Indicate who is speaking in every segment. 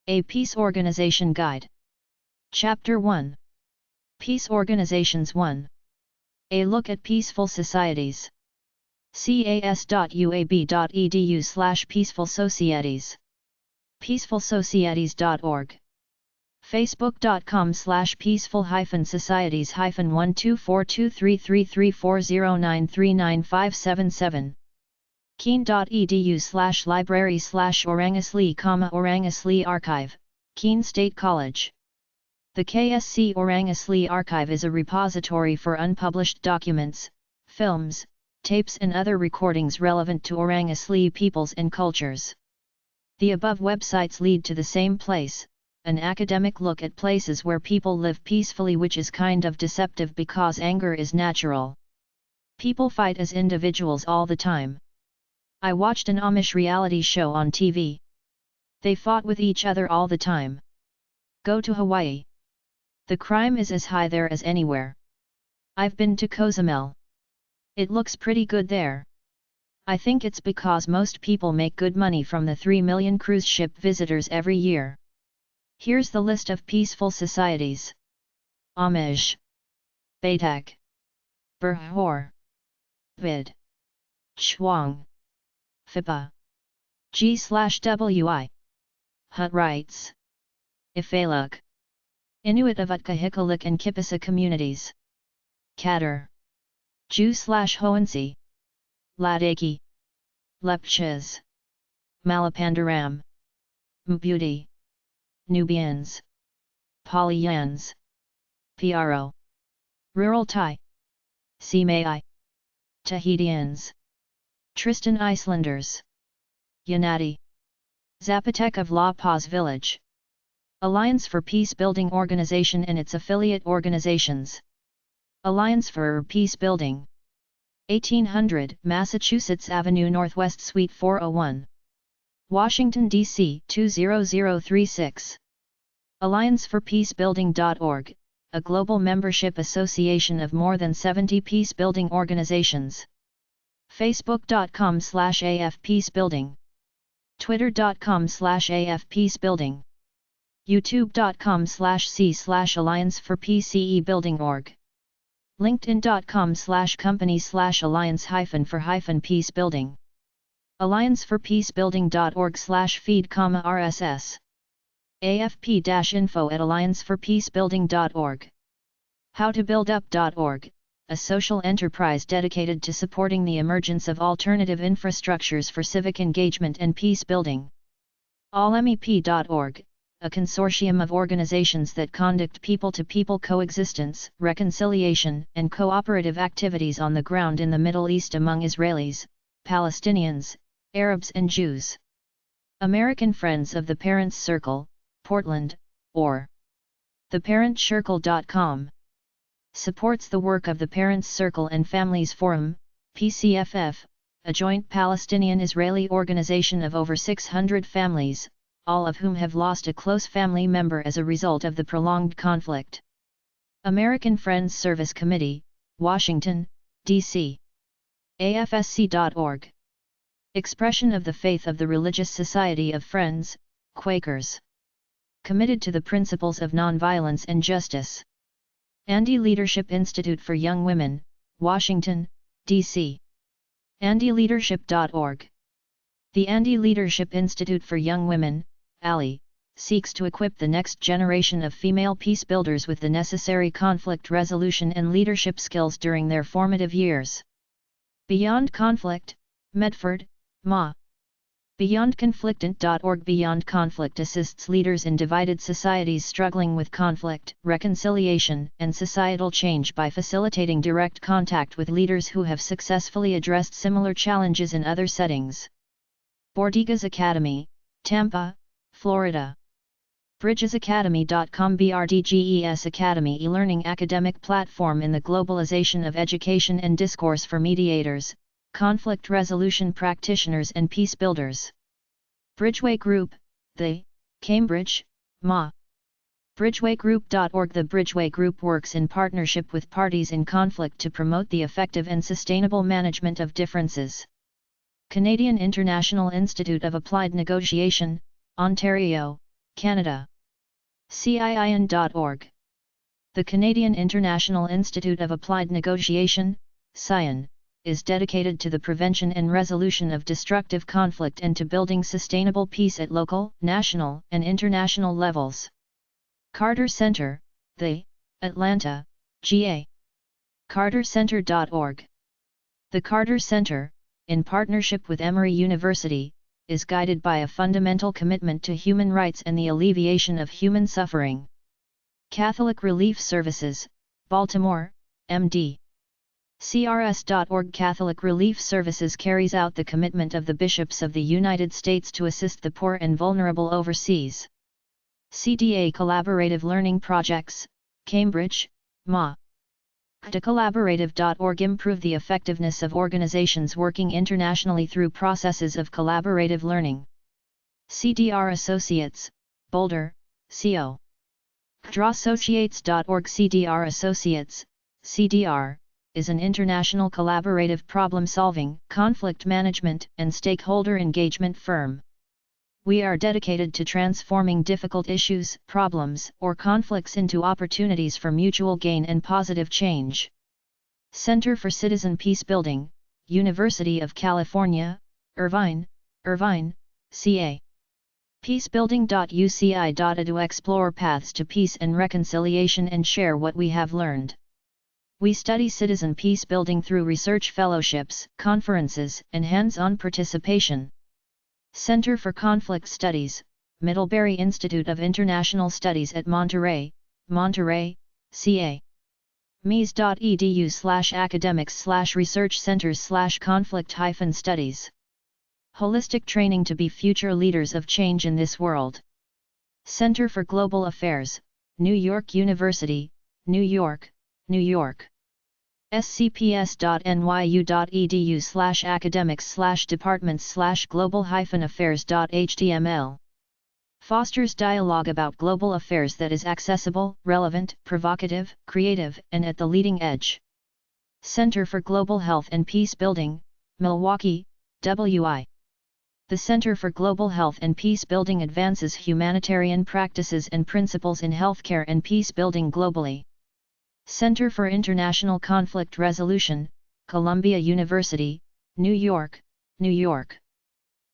Speaker 1: A Peace Organization Guide. Chapter 1. Peace Organizations 1. A look at peaceful societies. cas.uab.edu/peaceful societies. peacefulsocieties.org. facebook.com/peaceful-societies-124233340939577. keen.edu/library/Orang Asli, Archive, Keene State College. The KSC Orang Asli Archive is a repository for unpublished documents, films, tapes and other recordings relevant to Orang Asli peoples and cultures. The above websites lead to the same place, an academic look at places where people live peacefully, which is kind of deceptive because anger is natural. People fight as individuals all the time. I watched an Amish reality show on TV. They fought with each other all the time. Go to Hawaii. The crime is as high there as anywhere. I've been to Cozumel. It looks pretty good there. I think it's because most people make good money from the 3 million cruise ship visitors every year. Here's the list of peaceful societies. Amish, Batak, Berhor, Vid, Chwang, Fipa, G/WI, Hut Rights, Ifaluk, Inuit of Utkahikalik and Kipisa communities, Katter, Jew/Hoansi, Ladaki, Lepchas, Malapandaram, Mbuti, Nubians, Polyans, Pro, Rural Thai, Simei, Tahitians, Tristan Islanders, Yanati, Zapotec of La Paz Village, Alliance for Peace Building Organization and its affiliate organizations. Alliance for Peace Building, 1800 Massachusetts Avenue Northwest Suite 401, Washington, D.C. 20036. AllianceForPeaceBuilding.org, a global membership association of more than 70 peace-building organizations. Facebook.com/AFPeaceBuilding, Twitter.com/AFPeaceBuilding, YouTube.com/C/AllianceForPeaceBuilding.org, LinkedIn.com/company/alliance-for-peacebuilding, AllianceForPeaceBuilding.org/feed, RSS, AFP-info@AllianceForPeaceBuilding.org, HowToBuildUp.org, a social enterprise dedicated to supporting the emergence of alternative infrastructures for civic engagement and peace building. AllMep.org, a consortium of organizations that conduct people-to-people coexistence, reconciliation, and cooperative activities on the ground in the Middle East among Israelis, Palestinians, Arabs and Jews. American Friends of the Parents Circle, Portland, or theparentcircle.com. Supports the work of the Parents Circle and Families Forum, PCFF, a joint Palestinian-Israeli organization of over 600 families, all of whom have lost a close family member as a result of the prolonged conflict. American Friends Service Committee, Washington, D.C. AFSC.org. Expression of the faith of the Religious Society of Friends, Quakers. Committed to the principles of nonviolence and justice. Andy Leadership Institute for Young Women, Washington, D.C. AndyLeadership.org. The Andy Leadership Institute for Young Women, ALI, seeks to equip the next generation of female peace builders with the necessary conflict resolution and leadership skills during their formative years. Beyond Conflict, Medford, Ma. BeyondConflictant.org. Beyond Conflict assists leaders in divided societies struggling with conflict, reconciliation, and societal change by facilitating direct contact with leaders who have successfully addressed similar challenges in other settings. Bordigas Academy, Tampa, Florida. BridgesAcademy.com. BRDGES Academy, e-learning academic platform in the globalization of education and discourse for mediators, conflict resolution practitioners and peace builders. Bridgeway Group, the, Cambridge, Ma. Bridgewaygroup.org. The Bridgeway Group works in partnership with parties in conflict to promote the effective and sustainable management of differences. Canadian International Institute of Applied Negotiation, Ontario, Canada. CIIN.org. The Canadian International Institute of Applied Negotiation, CIIN, is dedicated to the prevention and resolution of destructive conflict and to building sustainable peace at local, national, and international levels. Carter Center, The, Atlanta, GA. CarterCenter.org. The Carter Center, in partnership with Emory University, is guided by a fundamental commitment to human rights and the alleviation of human suffering. Catholic Relief Services, Baltimore, MD. CRS.org. Catholic Relief Services carries out the commitment of the bishops of the United States to assist the poor and vulnerable overseas. CDA Collaborative Learning Projects, Cambridge, MA. Collaborative.org. Improve the effectiveness of organizations working internationally through processes of collaborative learning. CDR Associates, Boulder, CO. Drawssociates.org. CDR Associates, CDR, is an international collaborative problem-solving, conflict management, and stakeholder engagement firm. We are dedicated to transforming difficult issues, problems, or conflicts into opportunities for mutual gain and positive change. Center for Citizen Peacebuilding, University of California, Irvine, CA. Peacebuilding.uci.edu. Explore paths to peace and reconciliation and share what we have learned. We study citizen peacebuilding through research fellowships, conferences, and hands-on participation. Center for Conflict Studies, Middlebury Institute of International Studies at Monterey, CA. mies.edu/academics/research centers/conflict-studies. Holistic training to be future leaders of change in this world. Center for Global Affairs, New York University, New York. scps.nyu.edu/academics/departments/global-affairs.html. Fosters dialogue about global affairs that is accessible, relevant, provocative, creative, and at the leading edge. Center for Global Health and Peace Building, Milwaukee, WI. The Center for Global Health and Peace Building advances humanitarian practices and principles in healthcare and peace building globally. Center for International Conflict Resolution, Columbia University, New York.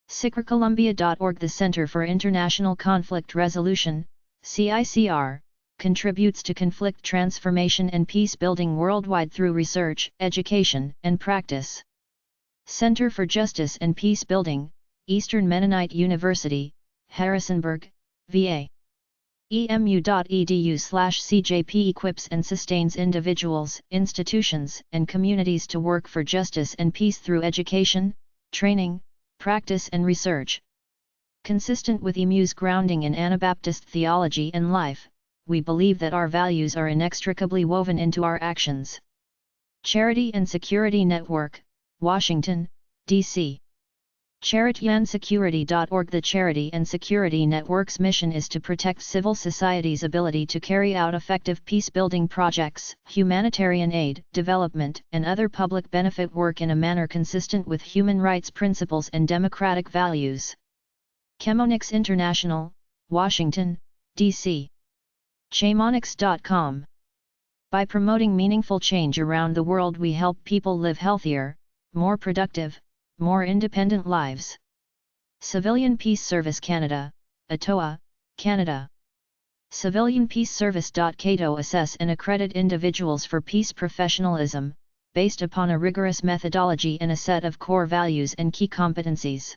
Speaker 1: CICRColumbia.org. The Center for International Conflict Resolution, CICR, contributes to conflict transformation and peace building worldwide through research, education, and practice. Center for Justice and Peace Building, Eastern Mennonite University, Harrisonburg, VA. emu.edu/CJP equips and sustains individuals, institutions, and communities to work for justice and peace through education, training, practice and research. Consistent with EMU's grounding in Anabaptist theology and life, we believe that our values are inextricably woven into our actions. Charity and Security Network, Washington, D.C. CharityandSecurity.org. The Charity and Security Network's mission is to protect civil society's ability to carry out effective peace-building projects, humanitarian aid, development, and other public benefit work in a manner consistent with human rights principles and democratic values. Chemonix International, Washington, D.C. Chemonix.com. By promoting meaningful change around the world, we help people live healthier, more productive, more independent lives. Civilian Peace Service Canada, Ottawa, Canada. Civilian Peace Service. CATO assess and accredit individuals for peace professionalism, based upon a rigorous methodology and a set of core values and key competencies.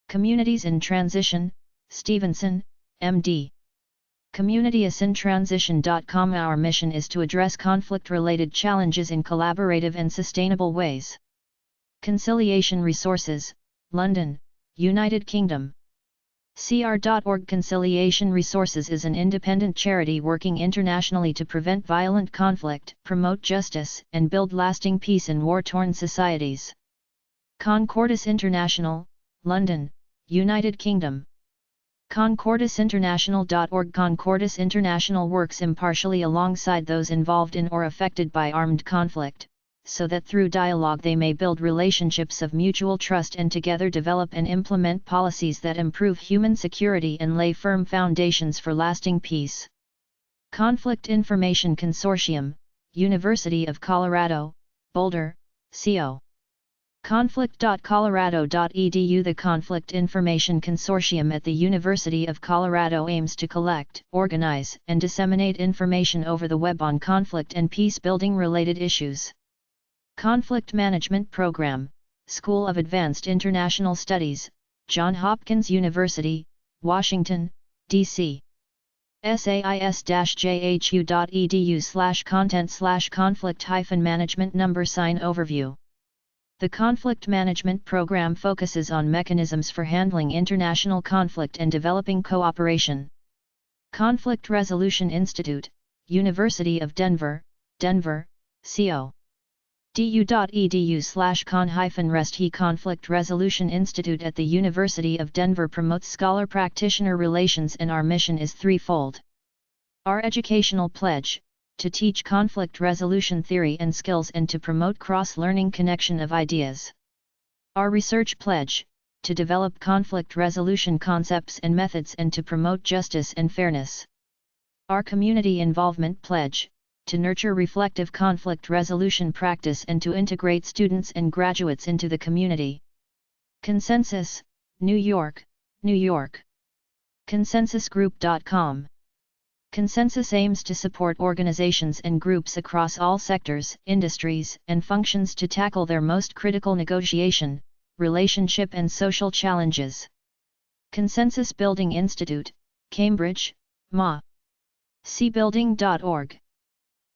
Speaker 1: Communities in Transition, Stevenson, MD. CommunityIsInTransition.com. Our mission is to address conflict-related challenges in collaborative and sustainable ways. Conciliation Resources, London, United Kingdom. CR.org. Conciliation Resources is an independent charity working internationally to prevent violent conflict, promote justice, and build lasting peace in war-torn societies. Concordis International, London, United Kingdom. ConcordisInternational.org. Concordis International works impartially alongside those involved in or affected by armed conflict, so that through dialogue they may build relationships of mutual trust and together develop and implement policies that improve human security and lay firm foundations for lasting peace. Conflict Information Consortium, University of Colorado, Boulder, CO. Conflict.colorado.edu. The Conflict Information Consortium at the University of Colorado aims to collect, organize, and disseminate information over the web on conflict and peace-building related issues. Conflict Management Program, School of Advanced International Studies, Johns Hopkins University, Washington, D.C. sais.jhu.edu/content/conflict-management #sign overview. The Conflict Management Program focuses on mechanisms for handling international conflict and developing cooperation. Conflict Resolution Institute, University of Denver, Denver, CO. du.edu/con-rest. Conflict Resolution Institute at the University of Denver promotes scholar-practitioner relations, and our mission is threefold. Our educational pledge: to teach conflict resolution theory and skills and to promote cross-learning connection of ideas. Our research pledge: to develop conflict resolution concepts and methods and to promote justice and fairness. Our community involvement pledge: to nurture reflective conflict resolution practice and to integrate students and graduates into the community. Consensus, New York, New York. ConsensusGroup.com. Consensus aims to support organizations and groups across all sectors, industries, and functions to tackle their most critical negotiation, relationship and social challenges. Consensus Building Institute, Cambridge, MA. cbuilding.org.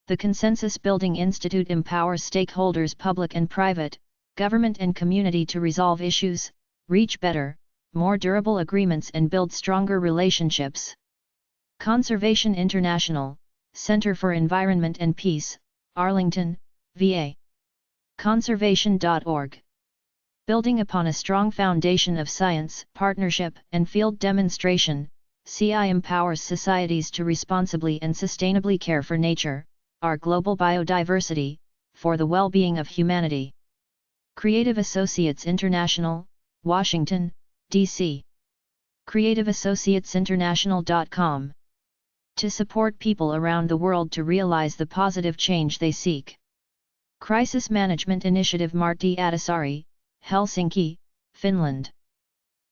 Speaker 1: The Consensus Building Institute empowers stakeholders, public and private, government and community to resolve issues, reach better, more durable agreements and build stronger relationships. Conservation International, Center for Environment and Peace, Arlington, VA. Conservation.org. Building upon a strong foundation of science, partnership, and field demonstration, CI empowers societies to responsibly and sustainably care for nature, our global biodiversity, for the well-being of humanity. Creative Associates International, Washington, D.C. CreativeAssociatesInternational.com. To support people around the world to realize the positive change they seek. Crisis Management Initiative Martti Ahtisaari, Helsinki, Finland.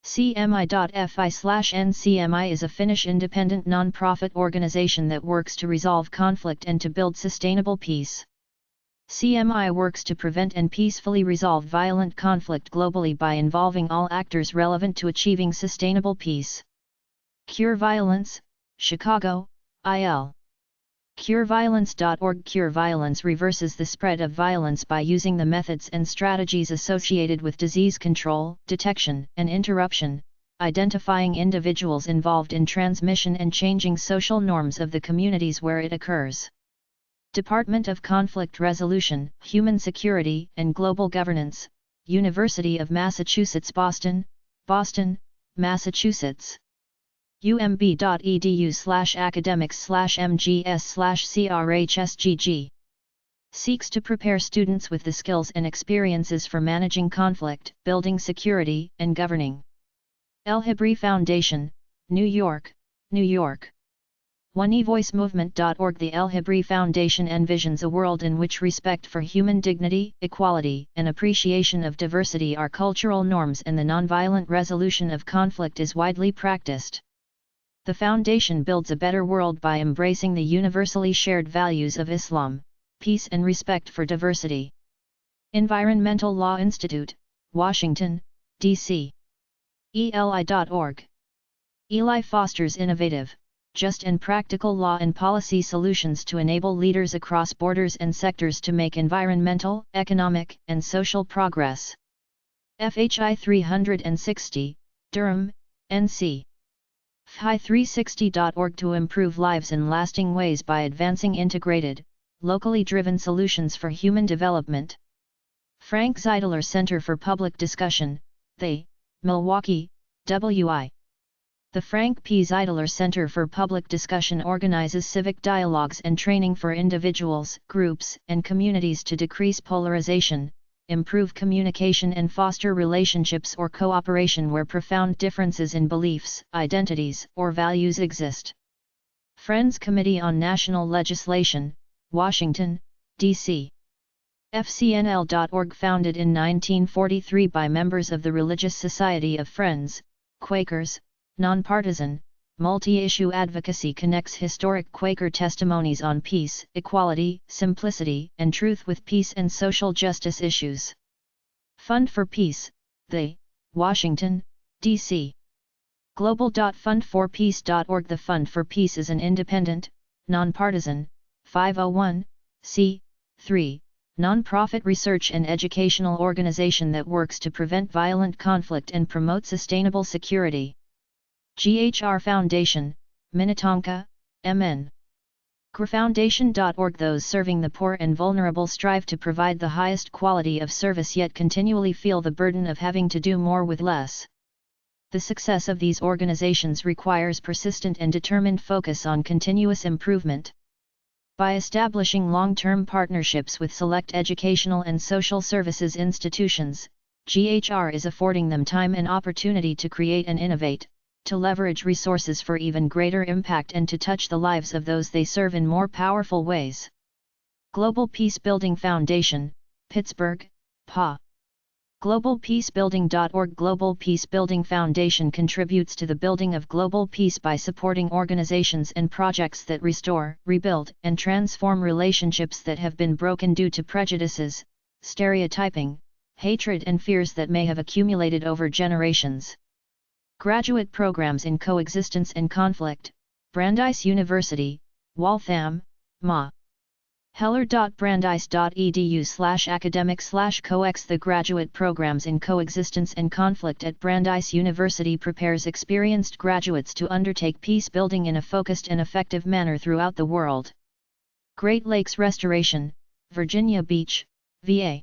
Speaker 1: CMI.fi/NCMI is a Finnish independent non-profit organization that works to resolve conflict and to build sustainable peace. CMI works to prevent and peacefully resolve violent conflict globally by involving all actors relevant to achieving sustainable peace. Cure Violence, Chicago, IL. CureViolence.org. Cure Violence reverses the spread of violence by using the methods and strategies associated with disease control, detection, and interruption, identifying individuals involved in transmission and changing social norms of the communities where it occurs. Department of Conflict Resolution, Human Security, and Global Governance, University of Massachusetts Boston, Boston, Massachusetts. umb.edu/academics/mgs/crhsgg. Seeks to prepare students with the skills and experiences for managing conflict, building security, and governing. El Hibri Foundation, New York, New York. OneEVoiceMovement.org. The El Hibri Foundation envisions a world in which respect for human dignity, equality, and appreciation of diversity are cultural norms and the nonviolent resolution of conflict is widely practiced. The foundation builds a better world by embracing the universally shared values of Islam, peace and respect for diversity. Environmental Law Institute, Washington, D.C. ELI.org. ELI fosters innovative, just and practical law and policy solutions to enable leaders across borders and sectors to make environmental, economic, and social progress. FHI 360, Durham, NC. FHI360.org to improve lives in lasting ways by advancing integrated, locally driven solutions for human development. Frank Zeidler Center for Public Discussion, The, Milwaukee, WI. The Frank P. Zeidler Center for Public Discussion organizes civic dialogues and training for individuals, groups, and communities to decrease polarization, improve communication and foster relationships or cooperation where profound differences in beliefs, identities, or values exist. Friends Committee on National Legislation, Washington, D.C. FCNL.org, founded in 1943 by members of the Religious Society of Friends, Quakers, nonpartisan, multi-issue advocacy connects historic Quaker testimonies on peace, equality, simplicity, and truth with peace and social justice issues. Fund for Peace, the Washington, D.C. Global.fundforpeace.org. The Fund for Peace is an independent, nonpartisan, 501(c)(3) nonprofit research and educational organization that works to prevent violent conflict and promote sustainable security. GHR Foundation, Minnetonka, MN. GRFoundation.org. Those serving the poor and vulnerable strive to provide the highest quality of service yet continually feel the burden of having to do more with less. The success of these organizations requires persistent and determined focus on continuous improvement. By establishing long-term partnerships with select educational and social services institutions, GHR is affording them time and opportunity to create and innovate, to leverage resources for even greater impact and to touch the lives of those they serve in more powerful ways. Global Peacebuilding Foundation, Pittsburgh, PA. GlobalPeaceBuilding.org. Global Peacebuilding Foundation contributes to the building of global peace by supporting organizations and projects that restore, rebuild, and transform relationships that have been broken due to prejudices, stereotyping, hatred, and fears that may have accumulated over generations. Graduate Programs in Coexistence and Conflict, Brandeis University, Waltham, MA. heller.brandeis.edu/academic/coex. The Graduate Programs in Coexistence and Conflict at Brandeis University prepares experienced graduates to undertake peace building in a focused and effective manner throughout the world. Great Lakes Restoration, Virginia Beach, VA.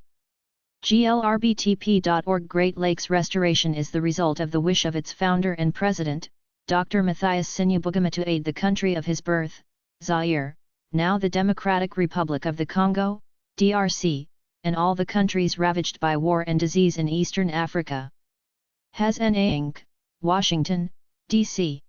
Speaker 1: GLRBTP.org. Great Lakes Restoration is the result of the wish of its founder and president, Dr. Matthias Sinyabugama, to aid the country of his birth, Zaire, now the Democratic Republic of the Congo, DRC, and all the countries ravaged by war and disease in Eastern Africa. HASNA Inc., Washington, D.C.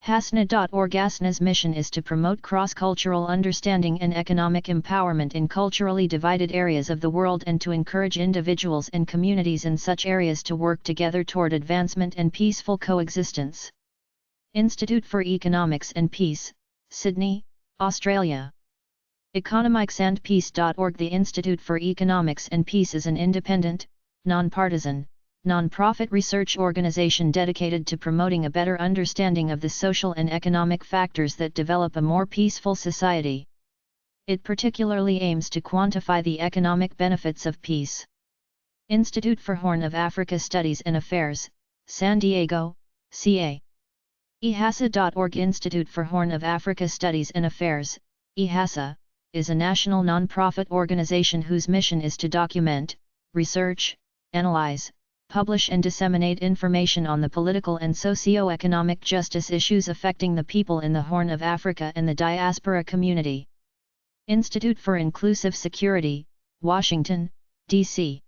Speaker 1: HASNA.org. HASNA's mission is to promote cross-cultural understanding and economic empowerment in culturally divided areas of the world and to encourage individuals and communities in such areas to work together toward advancement and peaceful coexistence. Institute for Economics and Peace, Sydney, Australia. Economicsandpeace.org. The Institute for Economics and Peace is an independent, nonpartisan, non-profit research organization dedicated to promoting a better understanding of the social and economic factors that develop a more peaceful society. It particularly aims to quantify the economic benefits of peace. Institute for Horn of Africa Studies and Affairs, San Diego, CA. EHASA.org. Institute for Horn of Africa Studies and Affairs, EHASA, is a national non-profit organization whose mission is to document, research, analyze, publish and disseminate information on the political and socio-economic justice issues affecting the people in the Horn of Africa and the diaspora community. Institute for Inclusive Security, Washington, D.C.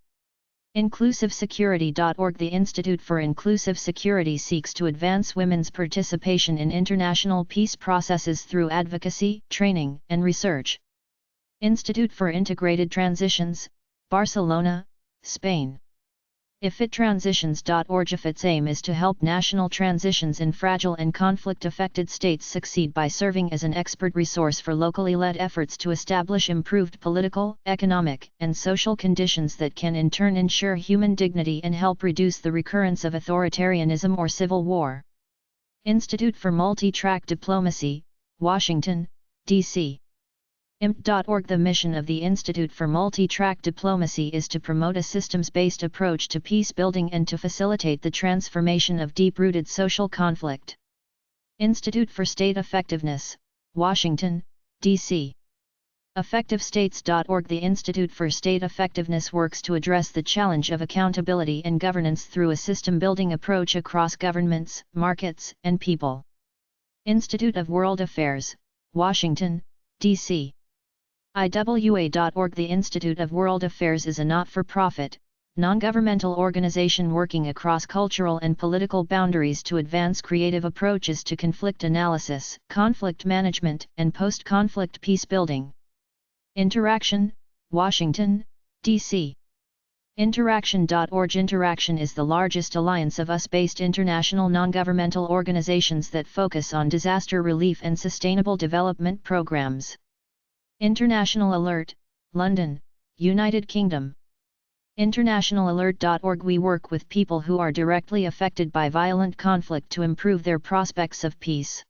Speaker 1: Inclusivesecurity.org. The Institute for Inclusive Security seeks to advance women's participation in international peace processes through advocacy, training, and research. Institute for Integrated Transitions, Barcelona, Spain. IFITTransitions.org. IFIT's aim is to help national transitions in fragile and conflict-affected states succeed by serving as an expert resource for locally led efforts to establish improved political, economic, and social conditions that can in turn ensure human dignity and help reduce the recurrence of authoritarianism or civil war. Institute for Multi-Track Diplomacy, Washington, D.C. IMT.org. The mission of the Institute for Multi-Track Diplomacy is to promote a systems-based approach to peace building and to facilitate the transformation of deep-rooted social conflict. Institute for State Effectiveness, Washington, D.C. EffectiveStates.org. The Institute for State Effectiveness works to address the challenge of accountability and governance through a system-building approach across governments, markets, and people. Institute of World Affairs, Washington, D.C. IWA.org. The Institute of World Affairs is a not-for-profit, non-governmental organization working across cultural and political boundaries to advance creative approaches to conflict analysis, conflict management, and post-conflict peace building. Interaction, Washington, D.C. Interaction.org. Interaction is the largest alliance of US-based international non-governmental organizations that focus on disaster relief and sustainable development programs. International Alert, London, United Kingdom. Internationalalert.org. We work with people who are directly affected by violent conflict to improve their prospects of peace.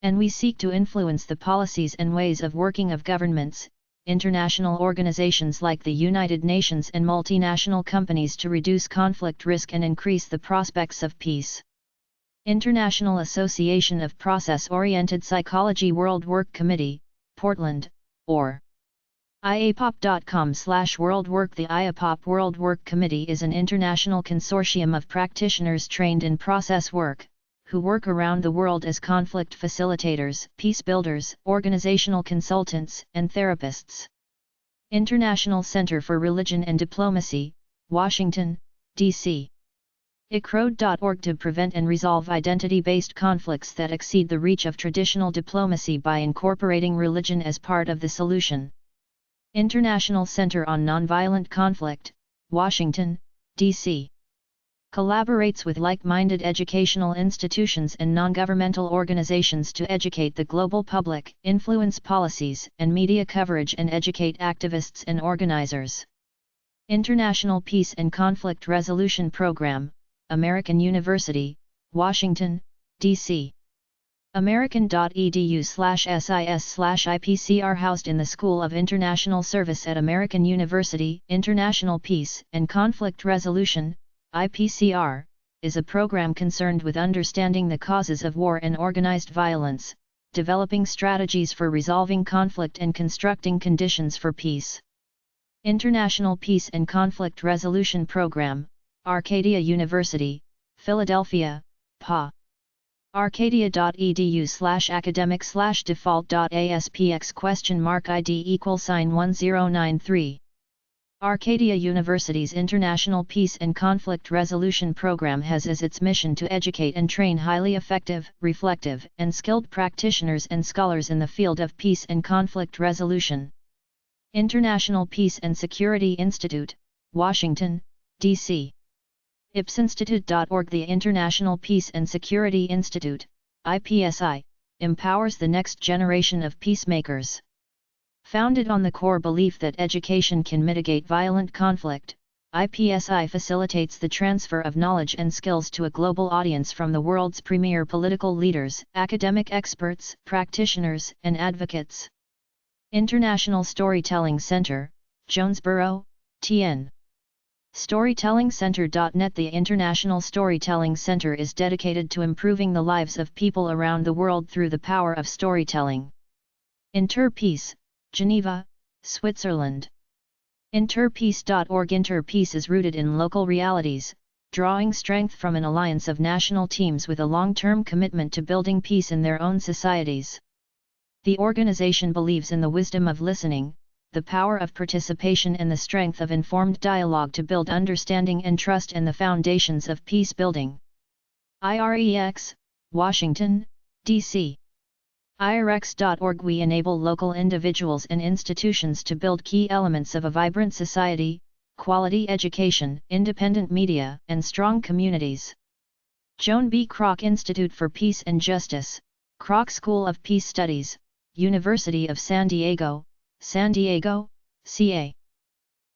Speaker 1: And we seek to influence the policies and ways of working of governments, international organizations like the United Nations and multinational companies to reduce conflict risk and increase the prospects of peace. International Association of Process-Oriented Psychology World Work Committee, Portland, or iapop.com/World Work. The IAPOP World Work Committee is an international consortium of practitioners trained in process work, who work around the world as conflict facilitators, peace builders, organizational consultants, and therapists. International Center for Religion and Diplomacy, Washington, D.C. ICROD.org. To prevent and resolve identity-based conflicts that exceed the reach of traditional diplomacy by incorporating religion as part of the solution. International Center on Nonviolent Conflict, Washington, D.C. Collaborates with like-minded educational institutions and non-governmental organizations to educate the global public, influence policies and media coverage, and educate activists and organizers. International Peace and Conflict Resolution Program, American University, Washington, D.C. American.edu/SIS/IPCR. Housed in the School of International Service at American University. International Peace and Conflict Resolution, IPCR, is a program concerned with understanding the causes of war and organized violence, developing strategies for resolving conflict and constructing conditions for peace. International Peace and Conflict Resolution Program, Arcadia University, Philadelphia, PA. Arcadia.edu/academic/default.aspx?ID=1093. Arcadia University's International Peace and Conflict Resolution Program has as its mission to educate and train highly effective, reflective, and skilled practitioners and scholars in the field of peace and conflict resolution. International Peace and Security Institute, Washington, D.C. IPSinstitute.org. The International Peace and Security Institute, IPSI, empowers the next generation of peacemakers. Founded on the core belief that education can mitigate violent conflict, IPSI facilitates the transfer of knowledge and skills to a global audience from the world's premier political leaders, academic experts, practitioners, and advocates. International Storytelling Center, Jonesboro, TN. StorytellingCenter.net. The International Storytelling Center is dedicated to improving the lives of people around the world through the power of storytelling. Interpeace, Geneva, Switzerland. Interpeace.org. Interpeace is rooted in local realities, drawing strength from an alliance of national teams with a long-term commitment to building peace in their own societies. The organization believes in the wisdom of listening, the power of participation, and the strength of informed dialogue to build understanding and trust and the foundations of peace building. IREX, Washington, D.C. IREX.org. We enable local individuals and institutions to build key elements of a vibrant society, quality education, independent media, and strong communities. Joan B. Kroc Institute for Peace and Justice, Kroc School of Peace Studies, University of San Diego, San Diego, CA.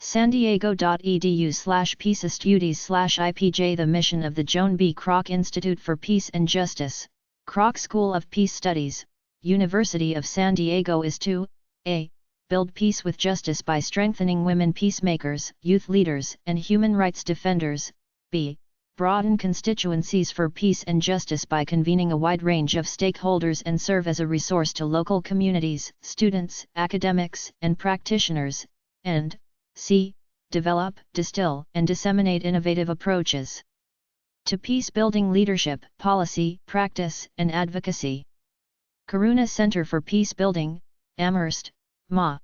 Speaker 1: sandiego.edu/peacestudies/IPJ. The mission of the Joan B. Kroc Institute for Peace and Justice, Kroc School of Peace Studies, University of San Diego is to a. Build peace with justice by strengthening women peacemakers, youth leaders, and human rights defenders, b. broaden constituencies for peace and justice by convening a wide range of stakeholders and serve as a resource to local communities, students, academics, and practitioners, and c. develop, distill, and disseminate innovative approaches to peace-building leadership, policy, practice, and advocacy. Karuna Center for Peace Building, Amherst, Ma.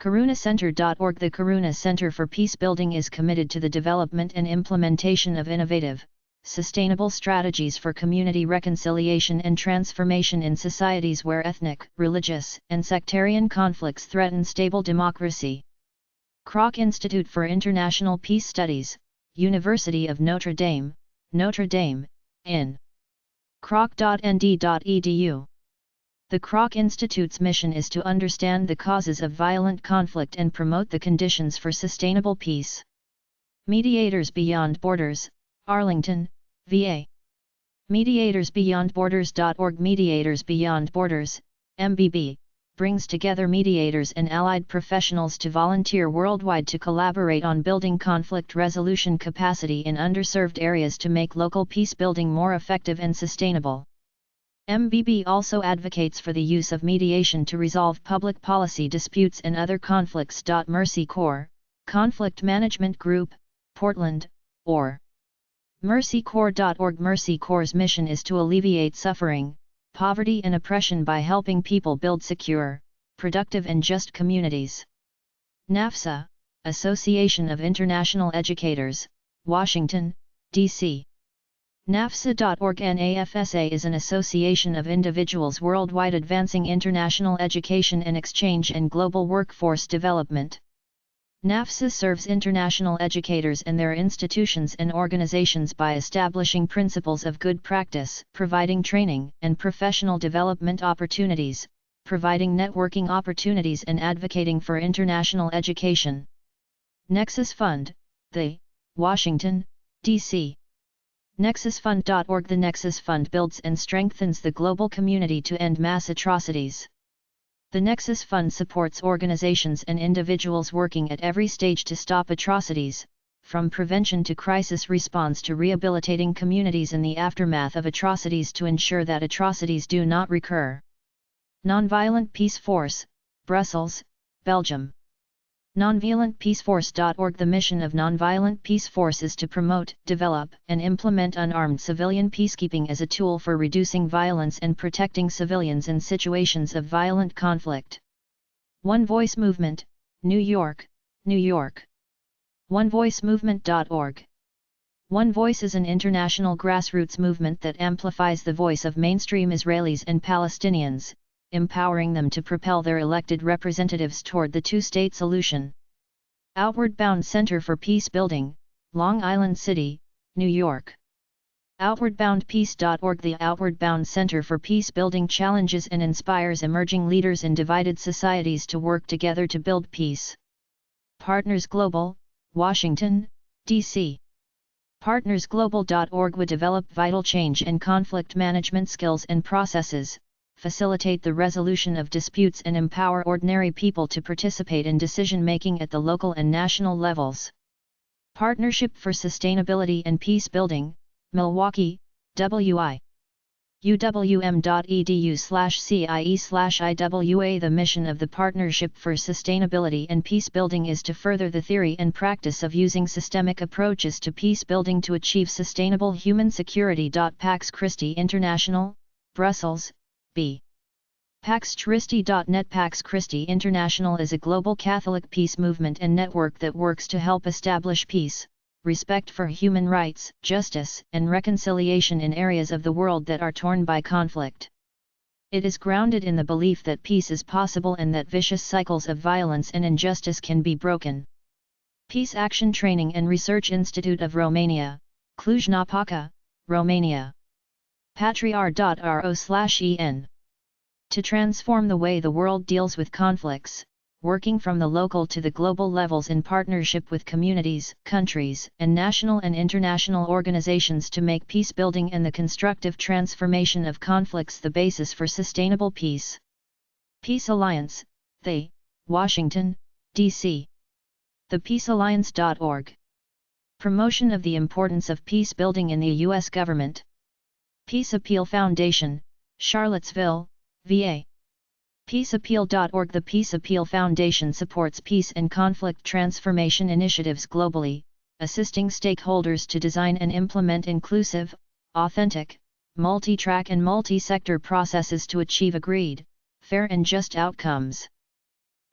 Speaker 1: KarunaCenter.org. The Karuna Center for Peace Building is committed to the development and implementation of innovative, sustainable strategies for community reconciliation and transformation in societies where ethnic, religious, and sectarian conflicts threaten stable democracy. Kroc Institute for International Peace Studies, University of Notre Dame, in kroc.nd.edu. The Kroc Institute's mission is to understand the causes of violent conflict and promote the conditions for sustainable peace. Mediators Beyond Borders, Arlington, VA. MediatorsBeyondBorders.org. Mediators Beyond Borders, MBB, brings together mediators and allied professionals to volunteer worldwide to collaborate on building conflict resolution capacity in underserved areas to make local peace building more effective and sustainable. MBB also advocates for the use of mediation to resolve public policy disputes and other conflicts. Mercy Corps, Conflict Management Group, Portland, or mercycorps.org. Mercy Corps' mission is to alleviate suffering, poverty and oppression by helping people build secure, productive and just communities. NAFSA, Association of International Educators, Washington, D.C. NAFSA.org. NAFSA is an association of individuals worldwide advancing international education and exchange and global workforce development. NAFSA serves international educators and their institutions and organizations by establishing principles of good practice, providing training and professional development opportunities, providing networking opportunities and advocating for international education. Nexus Fund, the Washington, D.C. NexusFund.org. The Nexus Fund builds and strengthens the global community to end mass atrocities. The Nexus Fund supports organizations and individuals working at every stage to stop atrocities, from prevention to crisis response to rehabilitating communities in the aftermath of atrocities to ensure that atrocities do not recur. Nonviolent Peace Force, Brussels, Belgium. NonviolentPeaceForce.org. The mission of Nonviolent Peace Force is to promote, develop, and implement unarmed civilian peacekeeping as a tool for reducing violence and protecting civilians in situations of violent conflict. One Voice Movement, New York, New York. OneVoiceMovement.org. One Voice is an international grassroots movement that amplifies the voice of mainstream Israelis and Palestinians, empowering them to propel their elected representatives toward the two-state solution. Outward Bound Center for Peace Building, Long Island City, New York. OutwardBoundPeace.org. The Outward Bound Center for Peace Building challenges and inspires emerging leaders in divided societies to work together to build peace. Partners Global, Washington, D.C. PartnersGlobal.org would develop vital change and conflict management skills and processes, facilitate the resolution of disputes and empower ordinary people to participate in decision-making at the local and national levels. Partnership for Sustainability and Peace Building, Milwaukee, WI. uwm.edu/CIE/IWA. The mission of the Partnership for Sustainability and Peace Building is to further the theory and practice of using systemic approaches to peace building to achieve sustainable human security. Pax Christi International, Brussels, B. PaxChristi.net. Pax Christi International is a global Catholic peace movement and network that works to help establish peace, respect for human rights, justice, and reconciliation in areas of the world that are torn by conflict. It is grounded in the belief that peace is possible and that vicious cycles of violence and injustice can be broken. Peace Action Training and Research Institute of Romania, Cluj-Napoca, Romania. Patriar.ro/en. To transform the way the world deals with conflicts, working from the local to the global levels in partnership with communities, countries, and national and international organizations to make peace building and the constructive transformation of conflicts the basis for sustainable peace. Peace Alliance, the Washington, D.C. ThePeaceAlliance.org. Promotion of the importance of peace building in the U.S. government. Peace Appeal Foundation, Charlottesville, VA. Peaceappeal.org. The Peace Appeal Foundation supports peace and conflict transformation initiatives globally, assisting stakeholders to design and implement inclusive, authentic, multi-track and multi-sector processes to achieve agreed, fair and just outcomes.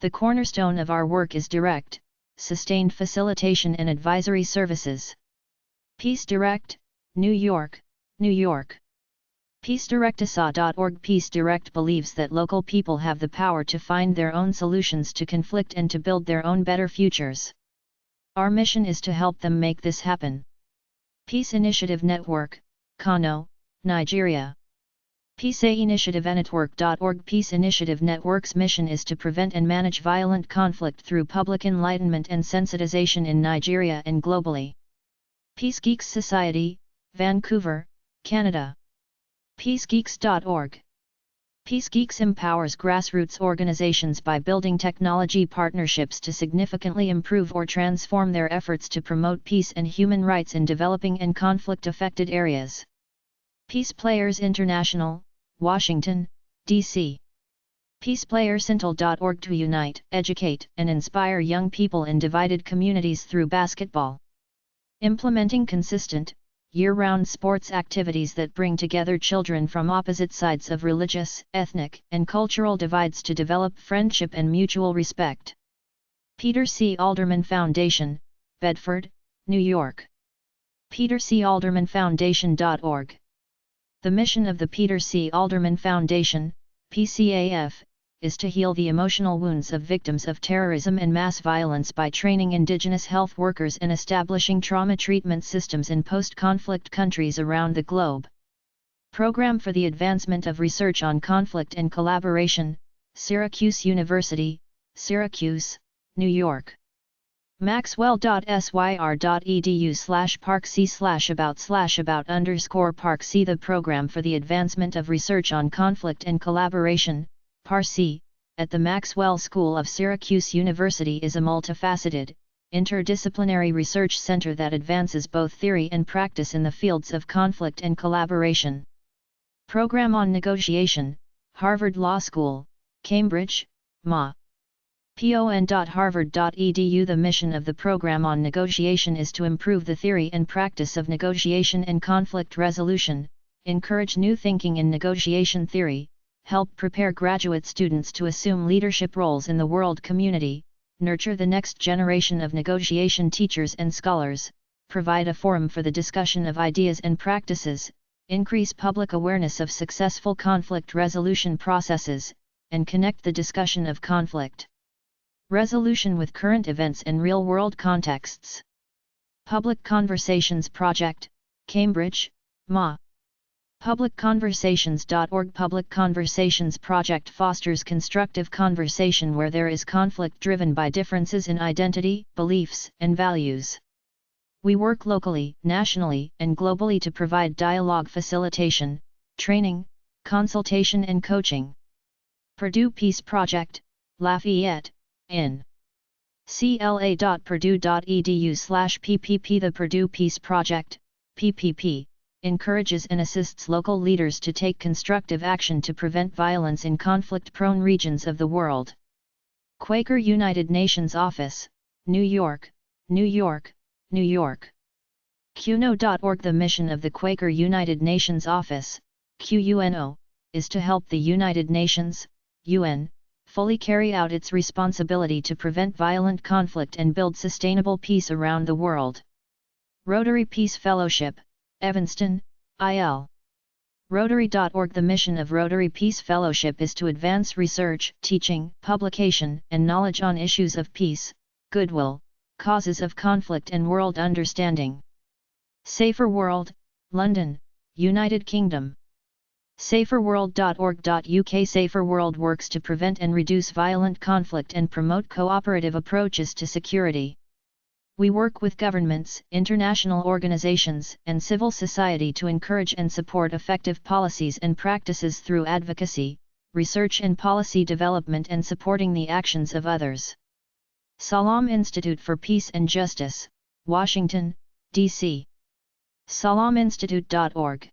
Speaker 1: The cornerstone of our work is direct, sustained facilitation and advisory services. Peace Direct, New York, New York. PeaceDirectUSA.org. Peace Direct believes that local people have the power to find their own solutions to conflict and to build their own better futures. Our mission is to help them make this happen. Peace Initiative Network, Kano, Nigeria. PeaceInitiative-Network.org. Peace Initiative Network's mission is to prevent and manage violent conflict through public enlightenment and sensitization in Nigeria and globally. Peace Geeks Society, Vancouver, Canada. PeaceGeeks.org. Peace Geeks empowers grassroots organizations by building technology partnerships to significantly improve or transform their efforts to promote peace and human rights in developing and conflict-affected areas. Peace Players International, Washington, D.C. PeacePlayersIntel.org. To unite, educate, and inspire young people in divided communities through basketball. Implementing consistent, year-round sports activities that bring together children from opposite sides of religious, ethnic, and cultural divides to develop friendship and mutual respect. Peter C. Alderman Foundation, Bedford, New York. PeterCAldermanFoundation.org. The mission of the Peter C. Alderman Foundation, PCAF, is to heal the emotional wounds of victims of terrorism and mass violence by training Indigenous health workers and establishing trauma treatment systems in post-conflict countries around the globe. Program for the Advancement of Research on Conflict and Collaboration, Syracuse University, Syracuse, New York. maxwell.syr.edu/parc/about/parc. The Program for the Advancement of Research on Conflict and Collaboration, PARC, at the Maxwell School of Syracuse University is a multifaceted, interdisciplinary research center that advances both theory and practice in the fields of conflict and collaboration. Program on Negotiation, Harvard Law School, Cambridge, MA. pon.harvard.edu. The mission of the Program on Negotiation is to improve the theory and practice of negotiation and conflict resolution, encourage new thinking in negotiation theory, help prepare graduate students to assume leadership roles in the world community, nurture the next generation of negotiation teachers and scholars, provide a forum for the discussion of ideas and practices, increase public awareness of successful conflict resolution processes, and connect the discussion of conflict resolution with current events and real-world contexts. Public Conversations Project, Cambridge, MA. PublicConversations.org. Public Conversations Project fosters constructive conversation where there is conflict driven by differences in identity, beliefs, and values. We work locally, nationally, and globally to provide dialogue facilitation, training, consultation and coaching. Purdue Peace Project, Lafayette, in cla.purdue.edu/ppp. The Purdue Peace Project, PPP, encourages and assists local leaders to take constructive action to prevent violence in conflict-prone regions of the world. Quaker United Nations Office, New York, New York, New York. QUNO.org. The mission of the Quaker United Nations Office, QUNO, is to help the United Nations, UN, fully carry out its responsibility to prevent violent conflict and build sustainable peace around the world. Rotary Peace Fellowship, Evanston, IL. Rotary.org. The mission of Rotary Peace Fellowship is to advance research, teaching, publication, and knowledge on issues of peace, goodwill, causes of conflict and world understanding. Safer World, London, United Kingdom. saferworld.org.uk. Safer World works to prevent and reduce violent conflict and promote cooperative approaches to security. We work with governments, international organizations, and civil society to encourage and support effective policies and practices through advocacy, research and policy development and supporting the actions of others. Salam Institute for Peace and Justice, Washington, D.C. salaminstitute.org.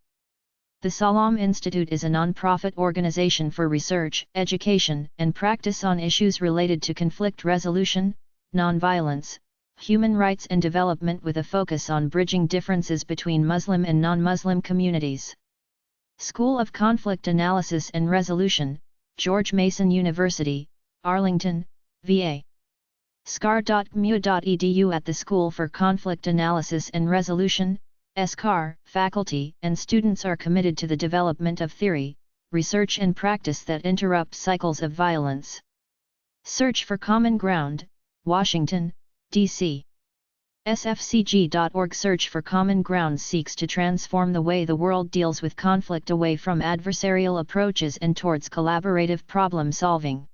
Speaker 1: The Salam Institute is a non-profit organization for research, education, and practice on issues related to conflict resolution, nonviolence, human rights and development with a focus on bridging differences between Muslim and non-Muslim communities. School of Conflict Analysis and Resolution, George Mason University, Arlington, VA. scar.mu.edu. At the School for Conflict Analysis and Resolution, SCAR, faculty and students are committed to the development of theory, research and practice that interrupt cycles of violence. Search for Common Ground, Washington, D.C. sfcg.org. Search for Common Ground seeks to transform the way the world deals with conflict away from adversarial approaches and towards collaborative problem solving.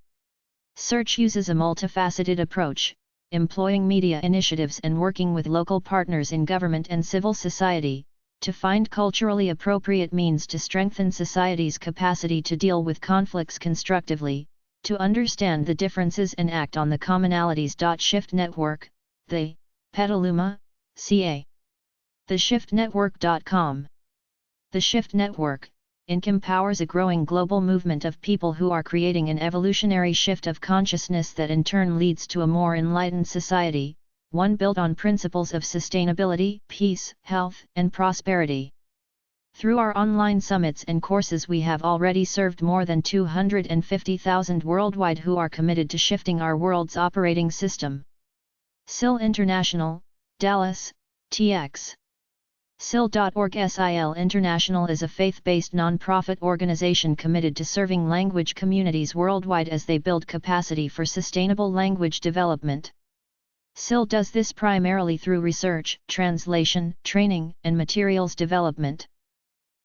Speaker 1: Search uses a multifaceted approach, employing media initiatives and working with local partners in government and civil society, to find culturally appropriate means to strengthen society's capacity to deal with conflicts constructively, to understand the differences and act on the commonalities. Shift Network, the Petaluma, CA. TheShiftNetwork.com. The Shift Network, Inc. empowers a growing global movement of people who are creating an evolutionary shift of consciousness that in turn leads to a more enlightened society, one built on principles of sustainability, peace, health, and prosperity. Through our online summits and courses we have already served more than 250,000 worldwide who are committed to shifting our world's operating system. SIL International, Dallas, TX. SIL.org. SIL International is a faith-based non-profit organization committed to serving language communities worldwide as they build capacity for sustainable language development. SIL does this primarily through research, translation, training, and materials development.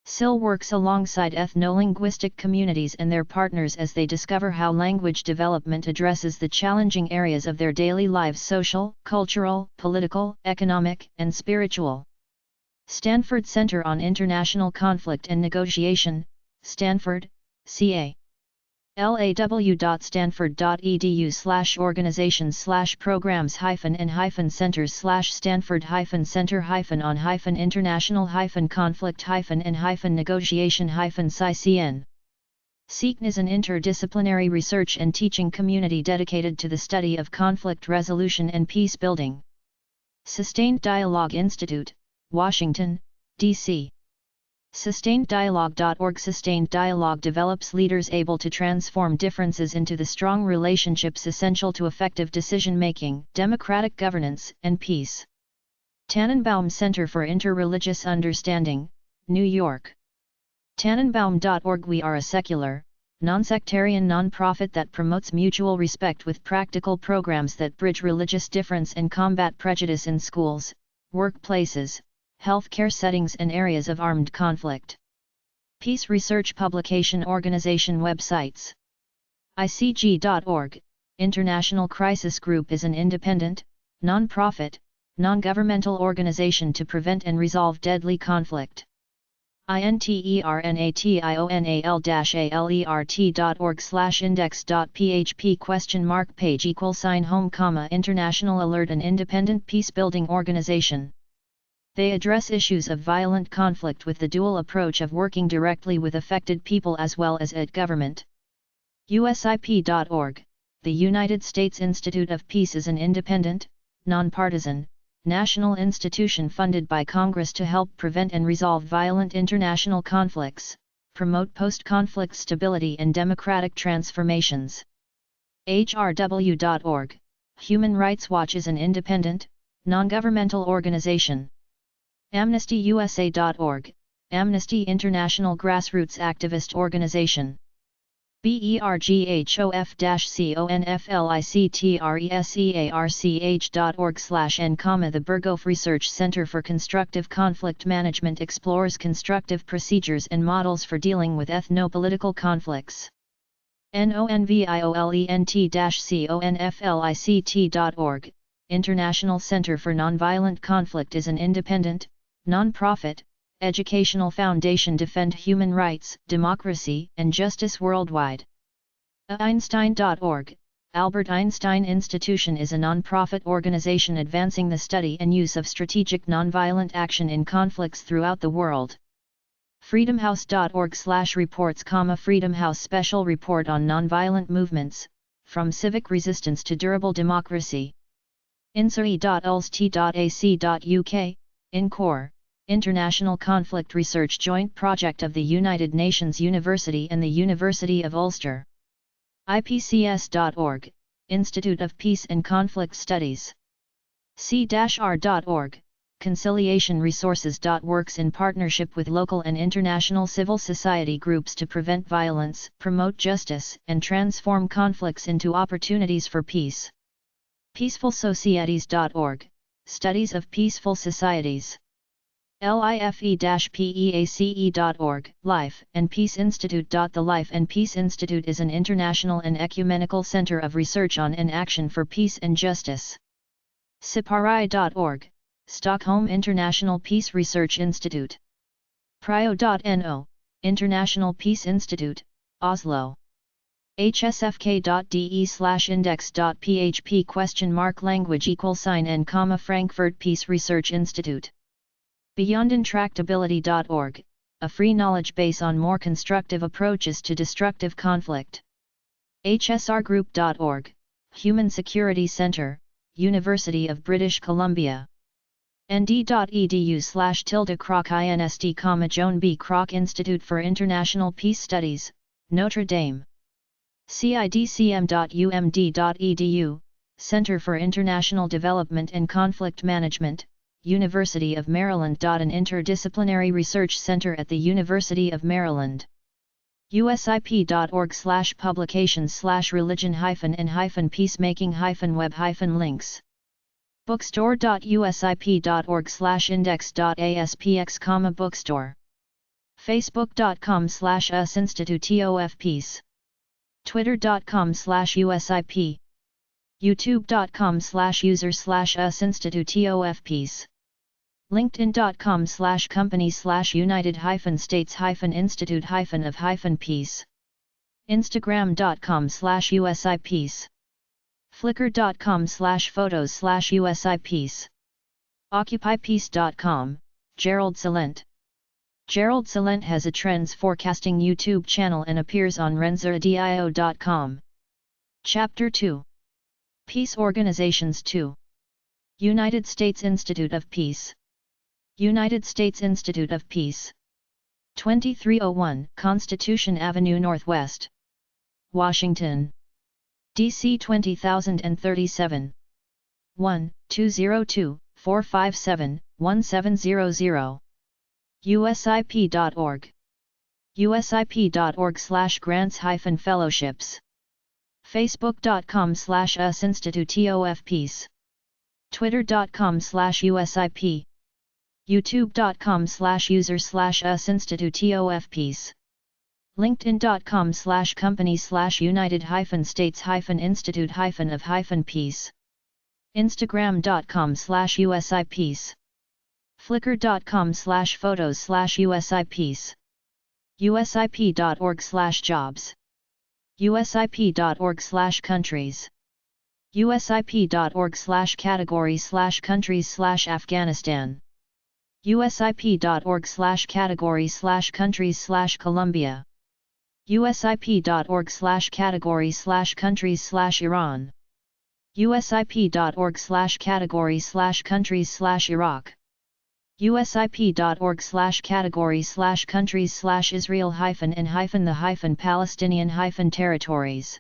Speaker 1: SIL works alongside ethno-linguistic communities and their partners as they discover how language development addresses the challenging areas of their daily lives: social, cultural, political, economic, and spiritual. Stanford Center on International Conflict and Negotiation, Stanford, CA. law.stanford.edu/organizations/programs-and-centers/stanford-center-on-conflict-and-negotiation-sci-cn. SEEKN is an interdisciplinary research and teaching community dedicated to the study of conflict resolution and peace building. Sustained Dialogue Institute, Washington, D.C. SustainedDialogue.org. Sustained Dialogue develops leaders able to transform differences into the strong relationships essential to effective decision-making, democratic governance, and peace. Tannenbaum Center for Interreligious Understanding, New York. Tannenbaum.org. We are a secular, non-sectarian non-profit that promotes mutual respect with practical programs that bridge religious difference and combat prejudice in schools, workplaces, healthcare settings and areas of armed conflict. Peace Research Publication Organization websites. ICG.org, International Crisis Group is an independent, non-profit, non-governmental organization to prevent and resolve deadly conflict. international-alert.page=home, International Alert, an independent peace-building organization. They address issues of violent conflict with the dual approach of working directly with affected people as well as at government. USIP.org, the United States Institute of Peace is an independent, nonpartisan, national institution funded by Congress to help prevent and resolve violent international conflicts, promote post-conflict stability and democratic transformations. HRW.org, Human Rights Watch is an independent, non-governmental organization. AmnestyUSA.org, Amnesty International grassroots activist organization. BERGHOF-CONFLICTRESEARCH.org/N, the Berghof Research Center for Constructive Conflict Management explores constructive procedures and models for dealing with ethno-political conflicts. NONVIOLENT-CONFLICT.org, International Center for Nonviolent Conflict is an independent, non-profit, educational foundation defend human rights, democracy, and justice worldwide. Einstein.org, Albert Einstein Institution is a non-profit organization advancing the study and use of strategic nonviolent action in conflicts throughout the world. freedomhouse.org/reports, Freedom House Special Report on Nonviolent Movements, From Civic Resistance to Durable Democracy. insuri.ulst.ac.uk, INCORE, International Conflict Research Joint Project of the United Nations University and the University of Ulster. ipcs.org, Institute of Peace and Conflict Studies. c-r.org, Conciliation Resources. Works in partnership with local and international civil society groups to prevent violence, promote justice, and transform conflicts into opportunities for peace. peacefulsocieties.org, Studies of Peaceful Societies. life-peace.org, Life and Peace Institute. The Life and Peace Institute is an international and ecumenical center of research on and action for peace and justice. sipari.org, Stockholm International Peace Research Institute. prio.no, International Peace Institute, Oslo. hsfk.de/index.php ?language Frankfurt Peace Research Institute. beyondintractability.org, a free knowledge base on more constructive approaches to destructive conflict. hsrgroup.org, Human Security Center, University of British Columbia. nd.edu/Croc INST, Joan B. Kroc Institute for International Peace Studies, Notre Dame. cidcm.umd.edu, Center for International Development and Conflict Management, University of Maryland. An interdisciplinary research center at the University of Maryland. usip.org/publications/religion-and-peacemaking-web-links. bookstore.usip.org/index.aspx, bookstore. facebook.com/usinstituteofpeace. twitter.com/usip. youtube.com/user/usinstituteofpeace. linkedin.com/company/united-states-institute-of-peace. instagram.com/usipeace. flickr.com/photos/usipeace. occupypeace.com, Gerald Salent. Gerald Salent has a trends forecasting YouTube channel and appears on renzuradio.com. Chapter 2. Peace Organizations 2. United States Institute of Peace. United States Institute of Peace. 2301 Constitution Avenue Northwest, Washington, D.C. 20037. 1-202-457-1700. usip.org. usip.org/grants-fellowships. facebook.com/usinstituteofpeace. twitter.com/usip. youtube.com/user/usinstituteofpeace. linkedin.com/company/united-states-institute-of-peace. instagram.com/usipeace. flickr.com/photos/usipeace. usip.org/jobs. usip.org/countries. usip.org/category/countries/Afghanistan. usip.org/category/countries/Colombia. usip.org/category/countries/Iran. usip.org/category/countries/Iraq. usip.org/category/countries/Israel-and-the-Palestinian-territories.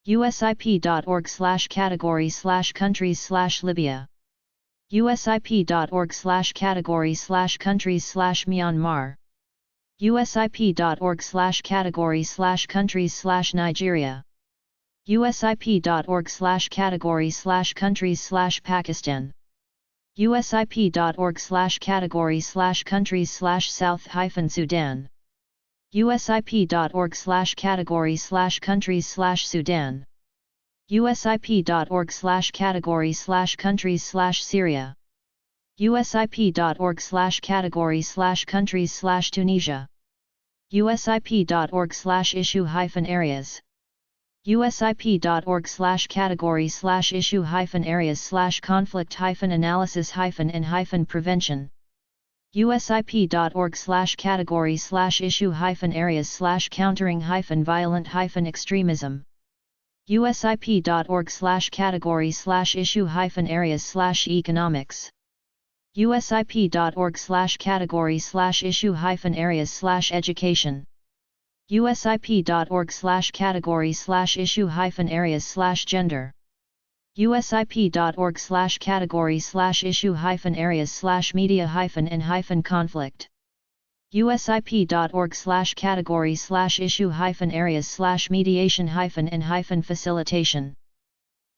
Speaker 1: usip.org/category/countries/Libya. usip.org/category/countries/Myanmar. usip.org/category/countries/Nigeria. usip.org/category/countries/Pakistan. usip.org/category/countries/South-Sudan. usip.org/category/countries/Sudan. usip.org/category/countries/Syria. usip.org/category/countries/Tunisia. usip.org/issue-areas. usip.org/category/issue-areas/conflict-analysis-and-prevention. usip.org/category/issue-areas/countering-violent-extremism. usip.org/category/issue-areas/economics. usip.org/category/issue-areas/education. usip.org/category/issue-areas/gender. usip.org/category/issue-areas/media-and-conflict. usip.org/category/issue-areas/mediation-and-facilitation.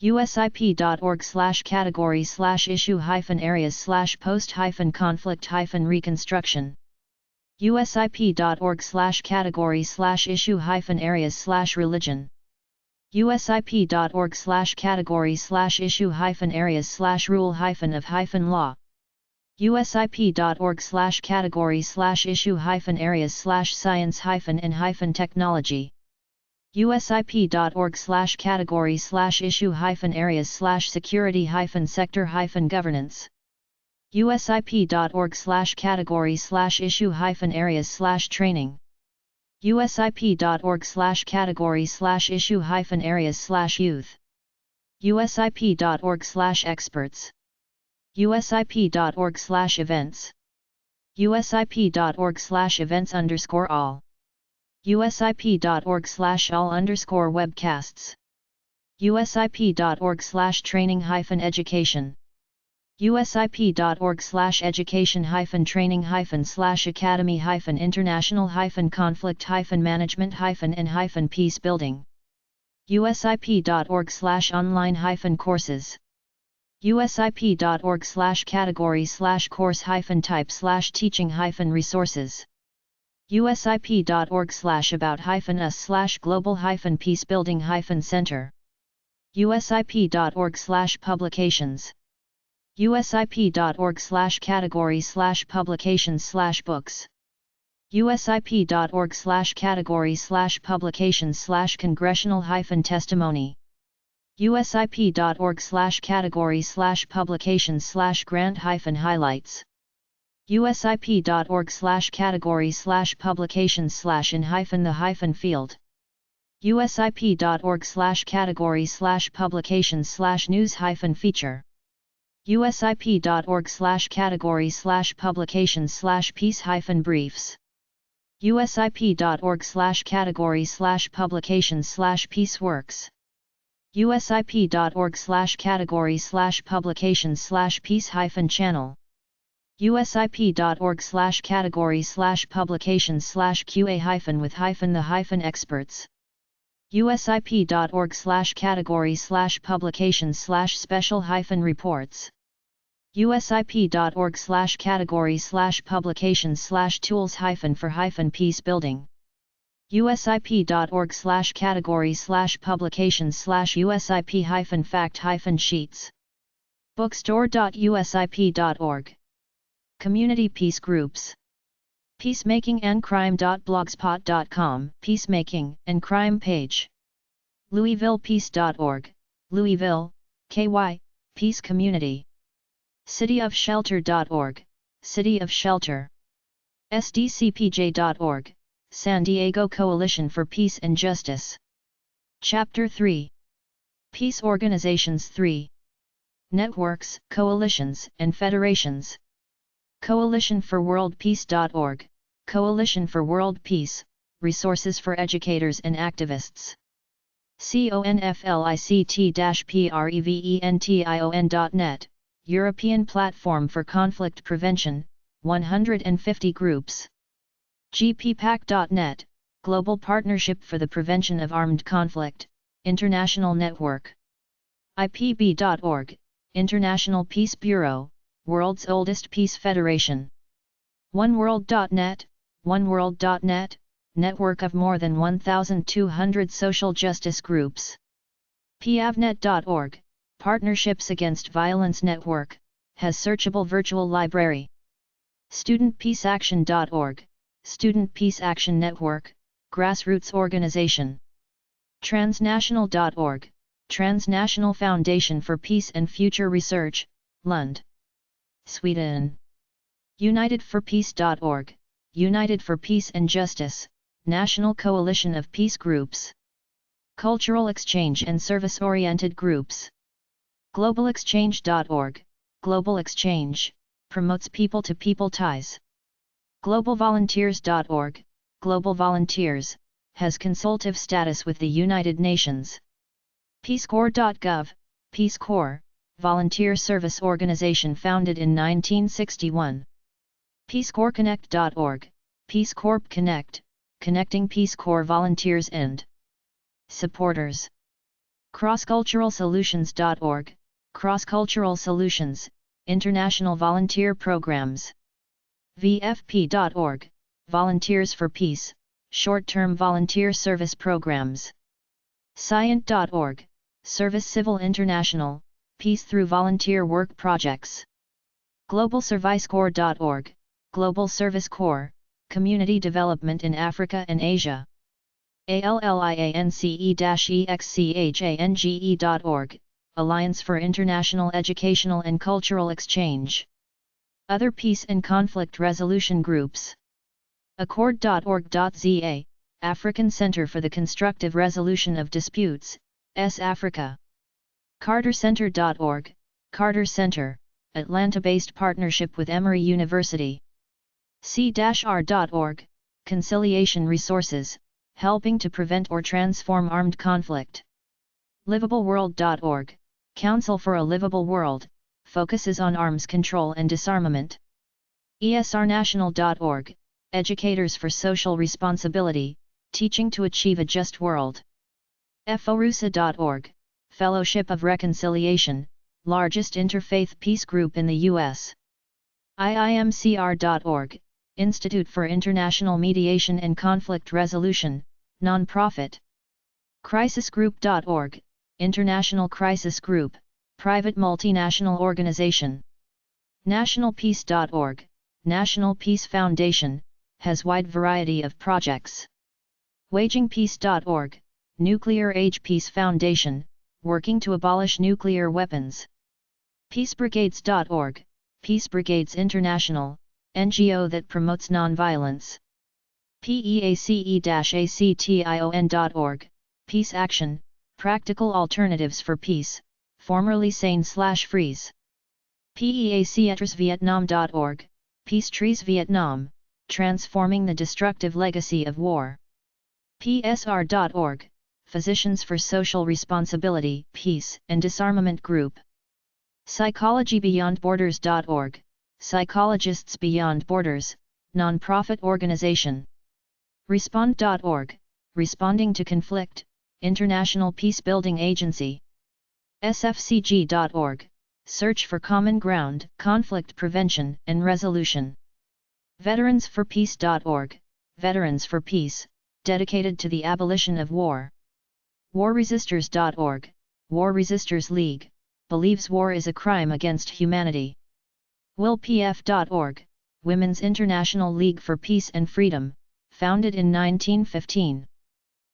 Speaker 1: usip.org/category/issue-areas/post-conflict-reconstruction. usip.org/category/issue-areas/religion. usip.org/category/issue-areas/rule-of-law. usip.org/category/issue-areas/science-and-technology. usip.org/category/issue-areas/security-sector-governance. usip.org/category/issue-areas/training. usip.org/category/issue-areas/youth. usip.org/experts. usip.org/events. usip.org/events_all. usip.org/all_webcasts. usip.org/training-education. usip.org/education-training-slash-academy-international-conflict-management-and-peace-building. usip.org/online-courses. usip.org/category/course-type/teaching-resources. usip.org/about-us/global-peacebuilding-center. usip.org/publications. usip.org/category/publications/books. usip.org/category/publications/congressional-testimony. usip.org/category/publications/grant-highlights. usip.org/category/publications/in-the-field. usip.org/category/publications/news-feature. usip.org/category/publications/peace-briefs. usip.org/category/publications/peaceworks. usip.org/category/publications/peace-channel. usip.org/category/publications/QA-with-the-experts. usip.org/category/publications/special-reports. usip.org/category/publications/tools-for-peace-building. usip.org/category/publications/usip-fact-sheets. bookstore.usip.org. Community peace groups. peacemaking-and-crime.blogspot.com Peacemaking and Crime page. LouisvillePeace.org, Louisville, KY, Peace Community. CityOfShelter.org, City of Shelter. SDCPJ.org, San Diego Coalition for Peace and Justice. Chapter 3. Peace Organizations 3. Networks, Coalitions, and Federations. Coalition for World Peace.org, Coalition for World Peace, Resources for Educators and Activists. CONFLICT-PREVENTION.net, European Platform for Conflict Prevention, 150 groups. GPPAC.net, Global Partnership for the Prevention of Armed Conflict, International Network. IPB.org, International Peace Bureau, World's oldest peace federation. OneWorld.net, OneWorld.net, network of more than 1,200 social justice groups. PAVNet.org, Partnerships Against Violence Network, has searchable virtual library. StudentPeaceAction.org, Student Peace Action Network, grassroots organization. Transnational.org, Transnational Foundation for Peace and Future Research, Lund, Sweden. Unitedforpeace.org, United for Peace and Justice, National Coalition of Peace Groups. Cultural Exchange and Service-Oriented Groups. GlobalExchange.org, Global Exchange, promotes people-to-people ties. GlobalVolunteers.org, Global Volunteers, has consultative status with the United Nations. PeaceCorps.gov, Peace Corps, volunteer service organization founded in 1961. PeaceCorpsConnect.org, Peace Corps Connect, connecting Peace Corps volunteers and supporters. CrossCulturalSolutions.org, Cross-Cultural Solutions, international volunteer programs. VFP.org, Volunteers for Peace, short-term volunteer service programs. Scient.org, Service Civil International, Peace through volunteer work projects. GlobalServiceCorps.org, Global Service Corps, community development in Africa and Asia. ALLIANCE-EXCHANGE.org, Alliance for International Educational and Cultural Exchange. Other peace and conflict resolution groups. Accord.org.za, African Center for the Constructive Resolution of Disputes, Africa. CarterCenter.org, Carter Center, Atlanta-based partnership with Emory University. C-R.org, Conciliation Resources, helping to prevent or transform armed conflict. LivableWorld.org, Council for a Livable World, focuses on arms control and disarmament. ESRNational.org, Educators for Social Responsibility, teaching to achieve a just world. FORUSA.org, Fellowship of Reconciliation, largest interfaith peace group in the U.S. IIMCR.org, Institute for International Mediation and Conflict Resolution, non-profit. CrisisGroup.org, International Crisis Group, private multinational organization. NationalPeace.org, National Peace Foundation, has wide variety of projects. WagingPeace.org, Nuclear Age Peace Foundation, working to abolish nuclear weapons. PeaceBrigades.org, Peace Brigades International, NGO that promotes nonviolence. PEACE-ACTION.org, Peace Action, Practical Alternatives for Peace, formerly SANE/Freeze. PEACETRESVietnam.org, Peace Trees Vietnam, transforming the destructive legacy of war. PSR.org, Physicians for Social Responsibility, Peace and Disarmament Group. PsychologyBeyondBorders.org, Psychologists Beyond Borders, non-profit organization. Respond.org, Responding to Conflict, international peace-building agency. SFCG.org, Search for Common Ground, Conflict Prevention and Resolution. Veteransforpeace.org, Veterans for Peace, dedicated to the abolition of war. Warresisters.org, War Resisters League, believes war is a crime against humanity. WillPF.org, Women's International League for Peace and Freedom, founded in 1915.